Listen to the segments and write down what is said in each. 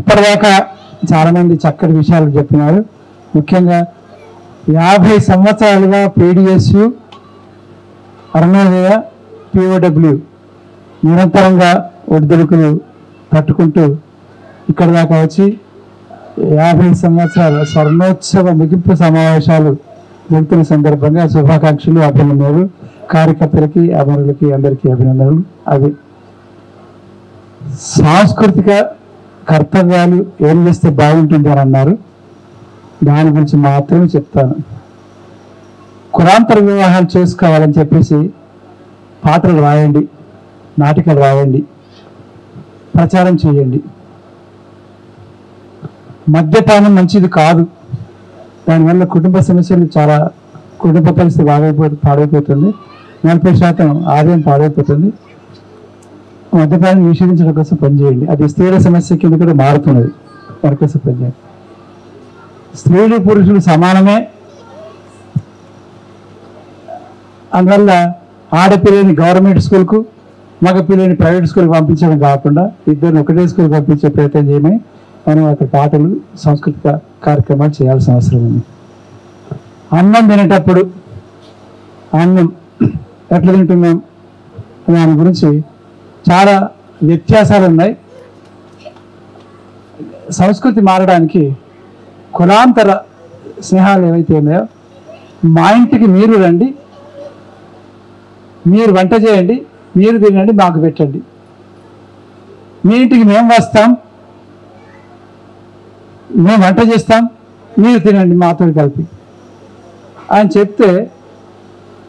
ఇప్పటిదాకా చాలామంది చక్కటి విషయాలు చెప్పినారు. ముఖ్యంగా 50 సంవత్సరాలుగా పీడిఎస్యు, అరుణోదయ, పిఓడబ్ల్యూ నిరంతరంగా ఒడిదుడుకులు తట్టుకుంటూ ఇక్కడ దాకా వచ్చి 50 సంవత్సరాల స్వర్ణోత్సవ ముగింపు సమావేశాలు జరుగుతున్న సందర్భంగా శుభాకాంక్షలు, అభినందనలు. కార్యకర్తలకి, అమరులకి అందరికీ అభినందనలు. అది సాంస్కృతిక కర్తవ్యాలు ఏం చేస్తే బాగుంటుంది అని అన్నారు. దాని గురించి మాత్రమే చెప్తాను. కులాంతర వివాహాలు చేసుకోవాలని చెప్పేసి పాటలు రాయండి, నాటికలు రాయండి, ప్రచారం చేయండి. మద్యపానం మంచిది కాదు. దానివల్ల కుటుంబ సమస్యలు చాలా, కుటుంబ పరిస్థితి పాడైపోతుంది. 40% ఆదాయం పాడైపోతుంది. మద్యపానం నిషేధించడం కోసం పనిచేయండి. అది స్త్రీల సమస్య కింద కూడా మారుతున్నది. దాని కోసం పనిచేయండి. స్త్రీలు పురుషులు సమానమే. అందువల్ల ఆడపిల్లని గవర్నమెంట్ స్కూల్కు, మగ పిల్లని ప్రైవేట్ స్కూల్కి పంపించడం కాకుండా ఇద్దరిని ఒకటే స్కూల్కి పంపించే ప్రయత్నం చేయమని మనం అక్కడ పాటలు, సాంస్కృతిక కార్యక్రమాలు చేయాల్సిన అవసరం ఉంది. అన్నం తినేటప్పుడు అన్నం ఎట్లా తింటున్నాం దాని గురించి చాలా వ్యత్యాసాలు ఉన్నాయి. సంస్కృతి మారడానికి కులాంతర స్నేహాలు ఏవైతే ఉన్నాయో, మా ఇంటికి మీరు రండి, మీరు వంట చేయండి, మీరు తినండి, మాకు పెట్టండి. మీ ఇంటికి మేము వస్తాం, మేము వంట చేస్తాం, మీరు తినండి మాతో కలిపి అని చెప్తే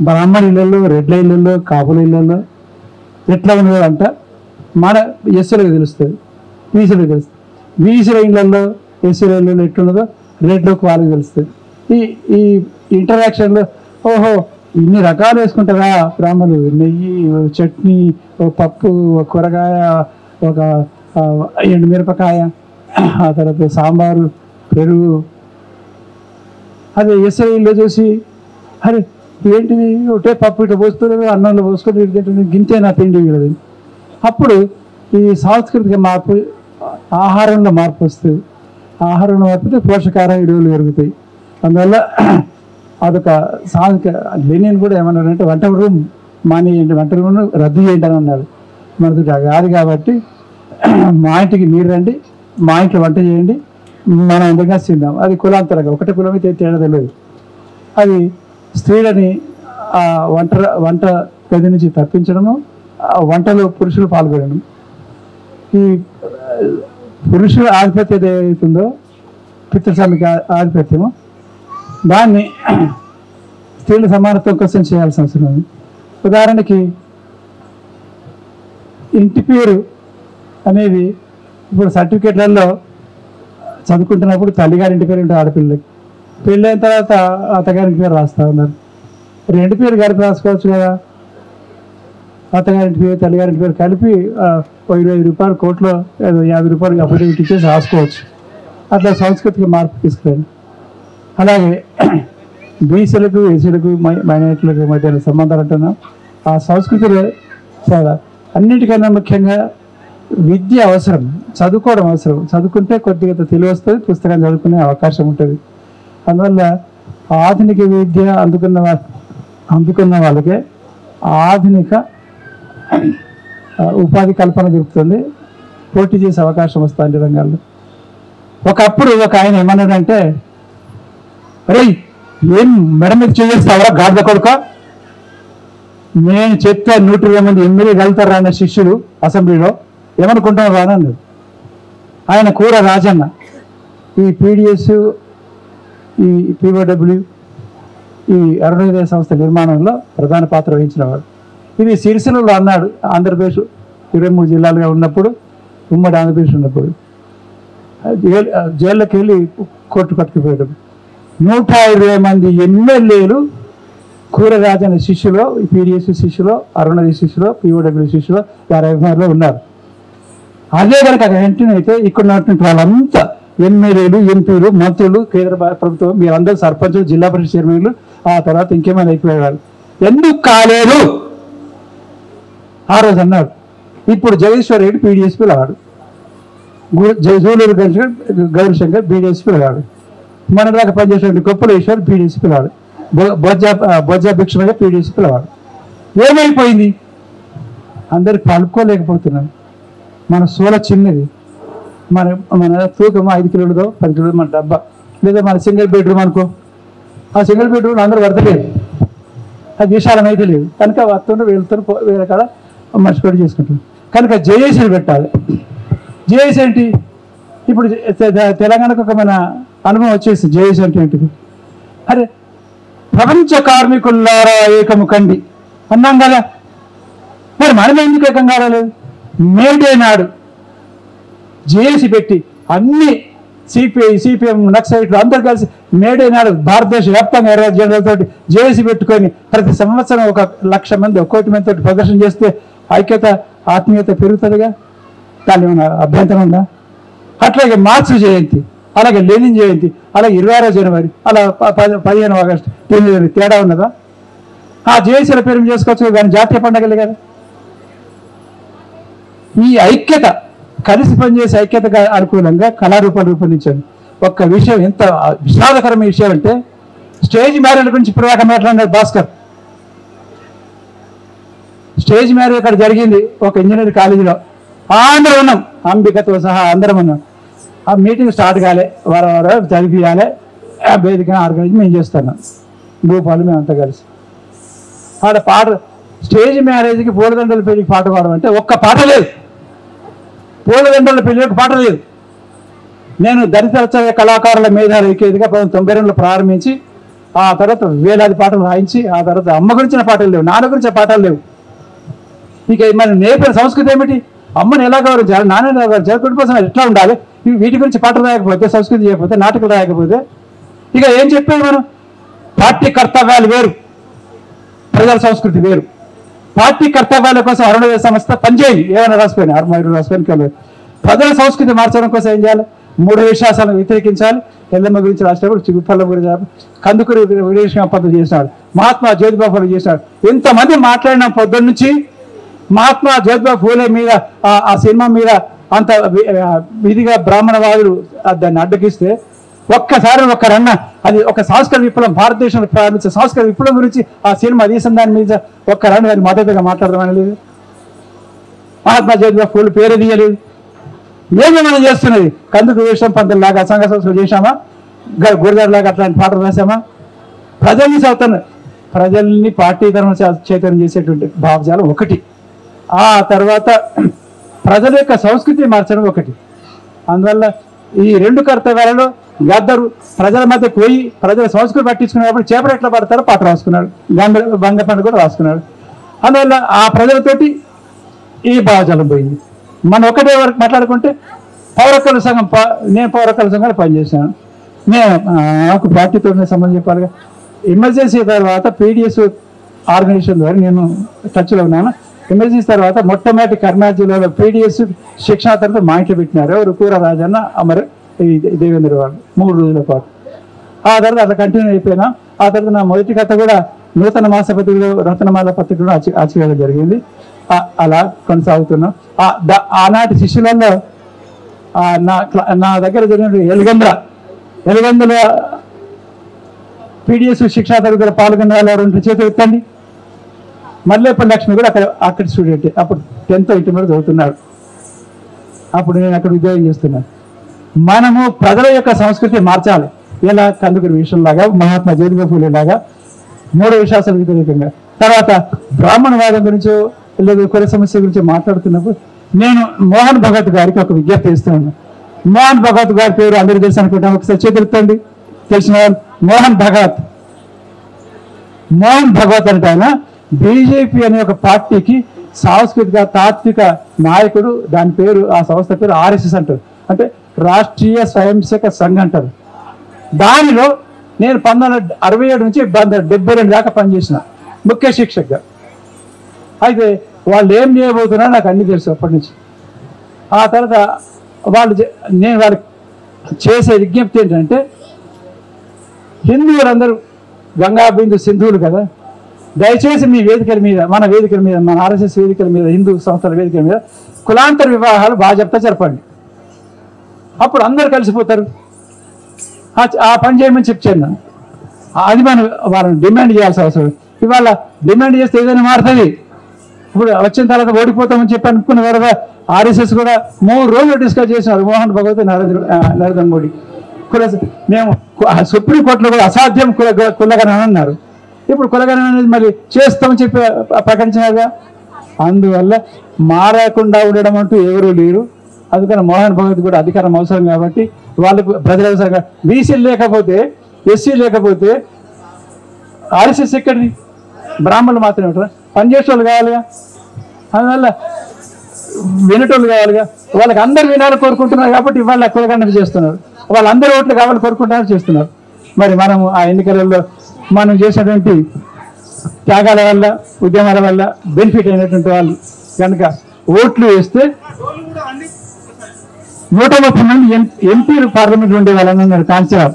బ్రాహ్మణ ఇళ్ళల్లో, రెడ్ల ఇళ్ళల్లో, కాపుల ఇళ్ళల్లో ఎట్లా ఉన్నదంట మన ఎస్సులకు తెలుస్తుంది, బీసీలకు తెలుస్తుంది. బీసీల ఇళ్ళల్లో, ఎస్సీల ఇళ్ళల్లో ఎట్లున్నదో రెడ్లకు వాళ్ళకి తెలుస్తుంది. ఈ ఇంటరాక్షన్లో ఓహో ఇన్ని రకాలు వేసుకుంటారా బ్రాహ్మణులు, నెయ్యి, చట్నీ, పప్పు, కూరగాయ, ఒక ఎండుమిరపకాయ, ఆ తర్వాత సాంబారు, పెరుగు. అదే ఎస్ఐలో చూసి అరే ఏంటిది ఒకటే పప్పు ఇట్లా పోసుకుని అన్నంలో పోసుకొని తింటుంది, గింతే నా తిండి వీళ్ళది. అప్పుడు ఈ సాంస్కృతిక మార్పు, ఆహారంలో మార్పు వస్తుంది. ఆహారంలో మార్పుతే పోషకాహార విలువలు పెరుగుతాయి. అందువల్ల అదొక లెనిన్ కూడా ఏమన్నాడంటే వంట రూమ్ మానేయండి, వంట రూమ్ రద్దు చేయండి అని అన్నాడు. మనది కాదు కాబట్టి మా ఇంటికి మీరు రండి, మా ఇంట్లో వంట చేయండి, మనం అందరిగా తిందాం. అది కులాంతరంగా ఒకటే కులం అయితే తేడా తెలియదు. అది స్త్రీలని వంట గది నుంచి తప్పించడము, వంటలో పురుషులు పాల్గొనడం. ఈ పురుషుల ఆధిపత్యం ఏదైతుందో పితృస్వామిక ఆధిపత్యము, దాన్ని స్త్రీల సమానత్వం కోసం చేయాల్సిన అవసరం ఉంది. ఉదాహరణకి ఇంటి పేరు అనేది ఇప్పుడు సర్టిఫికేట్లలో చదువుకుంటున్నప్పుడు తల్లిగారింటి పేరు ఉంటుంది ఆడపిల్లలకి, పెళ్ళైన తర్వాత అత్తగారింటి పేరు రాస్తూ ఉన్నారు. రెండు పేరు కలిపి రాసుకోవచ్చు కదా. అత్తగారింటి పేరు, తల్లిగారింటి పేరు కలిపి 20 రూపాయలు కోట్లో 50 రూపాయలు అఫిడవిట్ ఇచ్చేసి రాసుకోవచ్చు. అట్లా సాంస్కృతిక మార్పు తీసుకురండి. అలాగే బీసీలకు, ఎస్సీలకు, మైనారిటీలకు మధ్య సంబంధాలు అంటున్నాం. ఆ సంస్కృతిలో చాలా అన్నిటికన్నా ముఖ్యంగా విద్య అవసరం, చదువుకోవడం అవసరం. చదువుకుంటే కొద్దిగా తెలివి వస్తుంది, పుస్తకం చదువుకునే అవకాశం ఉంటుంది. అందువల్ల ఆధునిక విద్య అందుకున్న వాళ్ళకే ఆధునిక ఉపాధి కల్పన జరుగుతుంది, పోటీ చేసే అవకాశం వస్తుంది అన్ని రంగాల్లో. ఒకప్పుడు ఒక ఆయన ఏమన్నాడంటే, అరే ఏం మెడ మీద చేస్తావరా గాడిద కొడుక, నేను చెప్తే 120 మంది ఎమ్మెల్యే వెళ్తారా అన్న శిష్యులు అసెంబ్లీలో ఏమనుకుంటాం రానన్నాడు. ఆయన కూర రాజన్న ఈ పీడిఎస్, ఈ పిఓడబ్ల్యూ, ఈ అరుణోదయ సంస్థ నిర్మాణంలో ప్రధాన పాత్ర వహించినవాడు. ఇది సిరిసిల్లలో అన్నాడు. ఆంధ్రప్రదేశ్ 23 జిల్లాలుగా ఉన్నప్పుడు, ఉమ్మడి ఆంధ్రప్రదేశ్ ఉన్నప్పుడు జైల్లోకి వెళ్ళి కోర్టు కట్టుకుపోయాడు. 120 మంది ఎమ్మెల్యేలు కూరరాజన శిష్యులో, పీడిఎస్ శిష్యులో, అరుణోదయ శిష్యులో, పిఓడబ్ల్యూ శిష్యులో 56 ఉన్నారు. అదే కనుక వెంటనే అయితే ఇక్కడ ఉన్నటువంటి వాళ్ళంతా ఎమ్మెల్యేలు, ఎంపీలు, మంత్రులు, కేంద్ర ప్రభుత్వం, మీరందరూ సర్పంచులు, జిల్లా పరిషత్ చైర్మన్లు, ఆ తర్వాత ఇంకేమైనా అయిపోయేవాళ్ళు. ఎందుకు కాలేదు ఆ రోజు అన్నాడు. ఇప్పుడు జగదీశ్వర్ రెడ్డి పీడిఎస్పీ లాడు. జూలూరు గౌరీశంకర్ బీడీఎస్ పిల్లగాడు, మన దాకా పనిచేసిన కొప్పలేశ్వర్ బీడీఎస్ పిల్లవాడు, బొజ్జా భిక్షమయ్య పీడీఎస్ పిల్లవాడు. ఏమైపోయింది? అందరికి కలుపుకోలేకపోతున్నాం. మన సోల చిన్నది, మన తూకం 5 కిలోలదో 10 కిలోలు మన డబ్బా, లేదా మన సింగిల్ బెడ్రూమ్ అనుకో, ఆ సింగిల్ బెడ్రూమ్ అందరూ పడతలేదు, అది విశాలం అయితే లేదు కనుక వస్తుంటే వెళ్తున్న వేరే కాడ మనిషి పెట్టి చేసుకుంటాం. కనుక జేఏసీలు పెట్టాలి. జేఏసీ ఏంటి? ఇప్పుడు తెలంగాణకు ఒక మన అనుభవం వచ్చేసి జేఏసీ అంటే ఏంటిది? అరే ప్రపంచ కార్మికులారా ఏకము కండి అన్నాం కదా, మరి మనం ఎందుకు ఏకం కాలేదు? మేడే నాడు జేఏసీ పెట్టి అన్ని సిపిఐ సిపిఎం నక్సలైట్లు అందరు కలిసి మేడే నాడు భారతదేశ వ్యాప్తంగా 20 జనరల్తో జేఏసీ పెట్టుకొని ప్రతి సంవత్సరం 1,00,000 మంది 1 కోటి మందితో ప్రదర్శన చేస్తే ఐక్యత ఆత్మీయత పెరుగుతుందిగా, దాని ఏమైనా అభ్యంతరం ఉందా? అట్లాగే మార్క్స్ జయంతి, అలాగే లెనిన్ జయంతి, అలాగే 26 జనవరి, అలా 15 ఆగస్టు 9 జనవరి తేడా ఉన్నదా? ఆ జేఏసీల పేరు చేసుకోవచ్చు కానీ జాతీయ పండుగలే కదా. ఈ ఐక్యత కలిసి పనిచేసే ఐక్యతగా అనుకూలంగా కళారూపాలు రూపొందించాను. ఒక్క విషయం ఎంత విషాదకరమైన విషయం అంటే, స్టేజ్ మ్యారేజ్ గురించి ఇప్పుడు మాట్లాడినారు భాస్కర్. స్టేజ్ మ్యారేజ్ అక్కడ జరిగింది ఒక ఇంజనీరింగ్ కాలేజీలో, అందరం ఉన్నాం, అంబికతో సహా అందరం ఉన్నాం. ఆ మీటింగ్ స్టార్ట్ కాలే, వారం జరిపియాలి, ఆ వేదిక ఆర్గనైజ్ మేము చేస్తున్నాం, భూపాలు మేమంతా కలిసి. ఆడ పాట స్టేజ్ మ్యారేజ్కి పూలదండల పెళ్లికి పాట పాడమంటే ఒక్క పాట లేదు, పూలదండల పెళ్లికి పాట లేదు. నేను దళిత కళాకారుల మేధాల ఐక్యతగా 1992లో ప్రారంభించి ఆ తర్వాత వేలాది పాటలు రాయించి ఆ తర్వాత అమ్మ గురించిన పాటలు లేవు, నాన్న గురించిన పాటలు లేవు. ఇక మన నేర్పిన సంస్కృతి ఏమిటి? అమ్మని ఎలా గౌరవించాలి, నాన్న ఎలా గౌరవించాలి, కుటుంబం ఎట్లా ఉండాలి, వీటి గురించి పాటలు రాయకపోతే, సంస్కృతి చేయకపోతే, నాటకాలు రాయకపోతే ఇక ఏం చెప్పేది మనం? పార్టీ కర్తవ్యాలు వేరు, ప్రజల సంస్కృతి వేరు. పార్టీ కర్తవ్యాల కోసం అరుణోదయ సంస్థ పనిచేయండి, ఏమైనా రాసిపోయినా అరుణోదయ రాసిపోయిన ప్రజల సంస్కృతి మార్చడం కోసం ఏం చేయాలి? 3 విశ్వాసాలను వ్యతిరేకించాలి. ఎల్లమ్మ గురించి రాసినప్పుడు, చిగుప్పల్ల గురించి, కందుకూరి పద్ధతి చేసినాడు, మహాత్మా జ్యోతిబా ఫూలే చేసినాడు. ఎంతమంది మాట్లాడిన పొద్దున్న నుంచి మహాత్మా జ్యోతిబా ఫూలే మీద ఆ సినిమా మీద అంత విధిగా బ్రాహ్మణవాదులు దాన్ని అడ్డగిస్తే ఒక్కసారి ఒక్కరన్న అది ఒక సంస్కృత విప్లవం, భారతదేశంలో ప్రారంభించే సంస్కృత విప్లవం గురించి ఆ సినిమా తీసిన దాని మీద ఒక్కరన్న దాన్ని మద్దతుగా మాట్లాడదామని లేదు. మహాత్మా జ్యోతిబా ఫూలే పేరు తీయలేదు. ఏమి మనం చేస్తున్నది? కందుకు వేషం పంతుల్లాగా సంఘ సంస్కృతి చేశామా? గురుగారులాగా అట్లాంటి పాటలు రాసామా? ప్రజల్ని ప్రజల్ని పార్టీకరణ చైతన్యం చేసేటువంటి భావజాలం ఒకటి. ఆ తర్వాత ప్రజల యొక్క సంస్కృతి మార్చడం ఒకటి. అందువల్ల ఈ 2 కర్తవ్యాలలో గద్దరు ప్రజల మధ్య పోయి ప్రజల సంస్కృతి పట్టించుకునేటప్పుడు చేపలు ఎట్లా పడతారో పాట రాసుకున్నాడు, బంగపండు కూడా రాసుకున్నాడు. అందువల్ల ఆ ప్రజలతోటి ఈ భావజాలం పోయింది. మనం ఒకటే వరకు మాట్లాడుకుంటే పౌరకల సంఘం, నేను పౌరకల సంఘాలు పనిచేశాను. నాకు పార్టీతో సంబంధం చెప్పాలిగా. ఎమర్జెన్సీ తర్వాత పీడిఎస్ ఆర్గనైజేషన్ ద్వారా నేను టచ్లో ఉన్నాను. ఎమర్జెన్సీ తర్వాత మొట్టమొదటి కర్నాటక జిల్లాలో పీడిఎస్ శిక్షణ తరఫు మా ఇంట్లో పెట్టినారు. ఎవరు? కూర రాజన్న, అమర్, దేవేంద్ర వాళ్ళు 3 రోజుల పాటు. ఆ తర్వాత అట్లా కంటిన్యూ అయిపోయినా. ఆ తర్వాత నా మొదటి కథ కూడా నూతన మాసపత్రికలో రత్నమాల పత్రికలో ఆచరించడం జరిగింది. అలా కొనసాగుతున్నాం. ఆనాటి శిష్యులలో నా దగ్గర జరిగిన ఎలుగందుల పీడిఎస్ శిక్షా తరగతిలో పాల్గొన్న వాళ్ళు 2 చేతులు ఎత్తండి. మల్లేపల్లి లక్ష్మి కూడా అక్కడ స్టూడెంట్, అప్పుడు 10th ఇంటర్మీడియట్ చదువుతున్నాడు. అప్పుడు నేను అక్కడ ఉద్యోగం చేస్తున్నాను. మనము ప్రజల యొక్క సంస్కృతి మార్చాలి. ఎలా? కందుకూరి విషయంలాగా, మహాత్మా జ్యోతిబా ఫూలే లాగా 3 విశ్వాసాల వ్యతిరేకంగా. తర్వాత బ్రాహ్మణవాదం గురించో లేదు కుల సమస్య గురించి మాట్లాడుతున్నప్పుడు నేను మోహన్ భగవత్ గారికి ఒక విజ్ఞప్తి ఇస్తున్నాను. మోహన్ భగవత్ గారి పేరు అందరికీ తెలుసు అనుకుంటాం. ఒకసారి చేతులుతండి తెలిసిన వాళ్ళు. మోహన్ భగవత్ అంటే ఆయన బీజేపీ అనే ఒక పార్టీకి సాంస్కృతిక తాత్విక నాయకుడు. దాని పేరు, ఆ సంస్థ పేరు RSS అంటారు, అంటే రాష్ట్రీయ స్వయంసేవక సంఘ్ అంటారు. దానిలో నేను 1967 నుంచి 1972 దాకా పనిచేసిన ముఖ్య శిక్షకుగా. అయితే వాళ్ళు ఏం చేయబోతున్నారో నాకు అన్నీ తెలుసు అప్పటి నుంచి. ఆ తర్వాత నేను వాళ్ళకి చేసే విజ్ఞప్తి ఏంటంటే, హిందువులందరూ గంగా బిందు సింధువులు కదా, దయచేసి మీ వేదికల మీద, మన వేదికల మీద, మన RSS వేదికల మీద, హిందూ సంస్థల వేదికల మీద కులాంతర వివాహాలు బాగా చెప్తా జరపండి. అప్పుడు అందరు కలిసిపోతారు. ఆ పని చేయమని చెప్పాను. అది మనం వాళ్ళని డిమాండ్ చేయాల్సిన అవసరం. ఇవాళ డిమాండ్ చేస్తే ఏదైనా మారుతుంది. ఇప్పుడు వచ్చిన తర్వాత ఓడిపోతామని చెప్పి అనుకున్న తర్వాత ఆర్ఎస్ఎస్ కూడా 3 రోజులు డిస్కస్ చేసినారు మోహన్ భగవత్ నరేంద్ర మోడీ. మేము సుప్రీంకోర్టులో కూడా అసాధ్యం కులగణన అన్నారు. ఇప్పుడు కులగణన అనేది మళ్ళీ చేస్తామని చెప్పి ప్రకటించినారుగా. అందువల్ల మారకుండా ఉండడం అంటూ ఎవరూ లేరు. అందుకని మోహన్ భగవత్ కూడా అధికారం అవసరం కాబట్టి వాళ్ళకు ప్రజల అవసరంగా బీసీలు లేకపోతే ఎస్సీ లేకపోతే ఆర్ఎస్ఎస్ ఎక్కడిది? బ్రాహ్మణులు మాత్రమే ఉంటారా? పనిచేసేవాళ్ళు కావాలిగా, అందువల్ల వినటోళ్ళు కావాలిగా. వాళ్ళకి అందరు వినాలని కోరుకుంటున్నారు కాబట్టి ఇవాళ కులగణన చేస్తున్నారు. వాళ్ళందరూ ఓట్లు కావాలని కోరుకుంటున్నారు, చేస్తున్నారు. మరి మనము ఆ ఎన్నికలలో మనం చేసినటువంటి త్యాగాల వల్ల ఉద్యమాల వల్ల బెనిఫిట్ అయినటువంటి వాళ్ళు కనుక ఓట్లు వేస్తే 130 మంది ఎంపీలు పార్లమెంట్లో ఉండే వాళ్ళని అన్నారు కాన్సీరావు.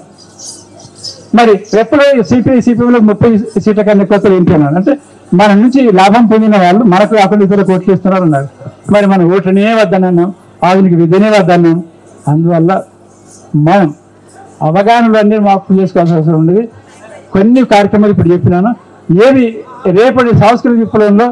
మరి ఎప్పుడు సిపిఎంలో 30 సీట్ల కన్నా ఎక్కువ ఎంపీ అన్నారు. అంటే మన నుంచి లాభం పొందిన వాళ్ళు మనకు కాకుండా ఇతర ఓట్లు ఇస్తున్నారు అన్నారు. మరి మనం ఓట్లనే వద్దన్నాం, ఆధునిక విద్యనే వద్దన్నాం. అందువల్ల మనం అవగాహనలు అన్నీ మార్పు చేసుకోవాల్సిన అవసరం ఉండేది. కొన్ని కార్యక్రమాలు ఇప్పుడు చెప్పినాను. ఏవి రేపటి సాంస్కృతిక విప్లవంలో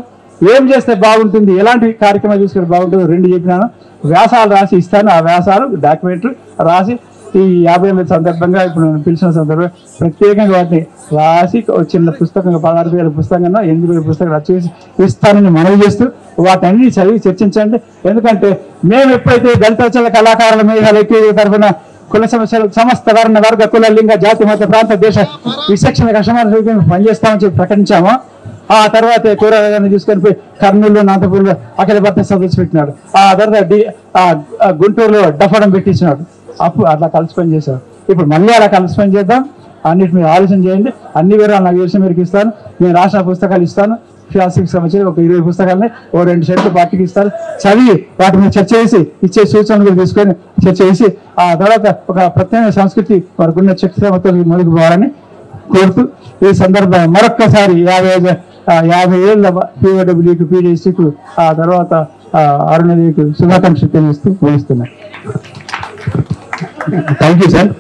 ఏం చేస్తే బాగుంటుంది, ఎలాంటి కార్యక్రమాలు తీసుకుంటే బాగుంటుందో 2 చెప్పినాను. వ్యాసాలు రాసి ఇస్తాను. ఆ వ్యాసాలు డాక్యుమెంట్లు రాసి ఈ 58 సందర్భంగా ఇప్పుడు నేను పిలిచిన సందర్భంగా ప్రత్యేకంగా వాటిని రాసి చిన్న పుస్తకంగా 16,000 పుస్తకంగా 8,000 పుస్తకాలు రచించి ఇస్తానని మనవి చేస్తూ వాటన్ని చదివి చర్చించండి. ఎందుకంటే మేము ఎప్పుడైతే దళిత కళాకారుల మేఘాల తరఫున కుల సమస్యలు సమస్త వర్ణ వర్గ కుల లింగ జాతి మత ప్రాంత దేశ విచక్షణ కష్టమైన పనిచేస్తామని చెప్పి ప్రకటించామో ఆ తర్వాత కూరగాయలను తీసుకొని పోయి కర్నూలులో నాంతపూర్లో అఖిల భారత సదస్సు పెట్టినాడు. ఆ తర్వాత గుంటూరులో డఫడం పెట్టించినాడు. అప్పుడు అట్లా కలిసి పని చేశారు. ఇప్పుడు మళ్ళీ అలా కలిసి పని చేద్దాం. అన్నిటి మీద ఆలోచన చేయండి. అన్ని వివరాలు నాకు చేసిన మీరు ఇస్తాను. నేను రాసిన పుస్తకాలు ఇస్తాను. ఫిలాసఫీకి సంబంధించి ఒక 20 పుస్తకాలని 2 షెడ్లు పార్టీకి ఇస్తారు. చదివి వాటి మీద చర్చ చేసి ఇచ్చే సూచనలు తీసుకొని చర్చ చేసి ఆ తర్వాత ఒక ప్రత్యేక సంస్కృతి వారికున్న శక్తితో ముందుకు పోవాలని కోరుతూ ఈ సందర్భంగా మరొక్కసారి 50 ఏళ్ళ పీఓడబ్ల్యూకి పీడీసీకు ఆ తర్వాత అరుణదేవికి శుభాకాంక్షలు తెలియజేస్తూ ముగిస్తున్నాను. Thank you sir.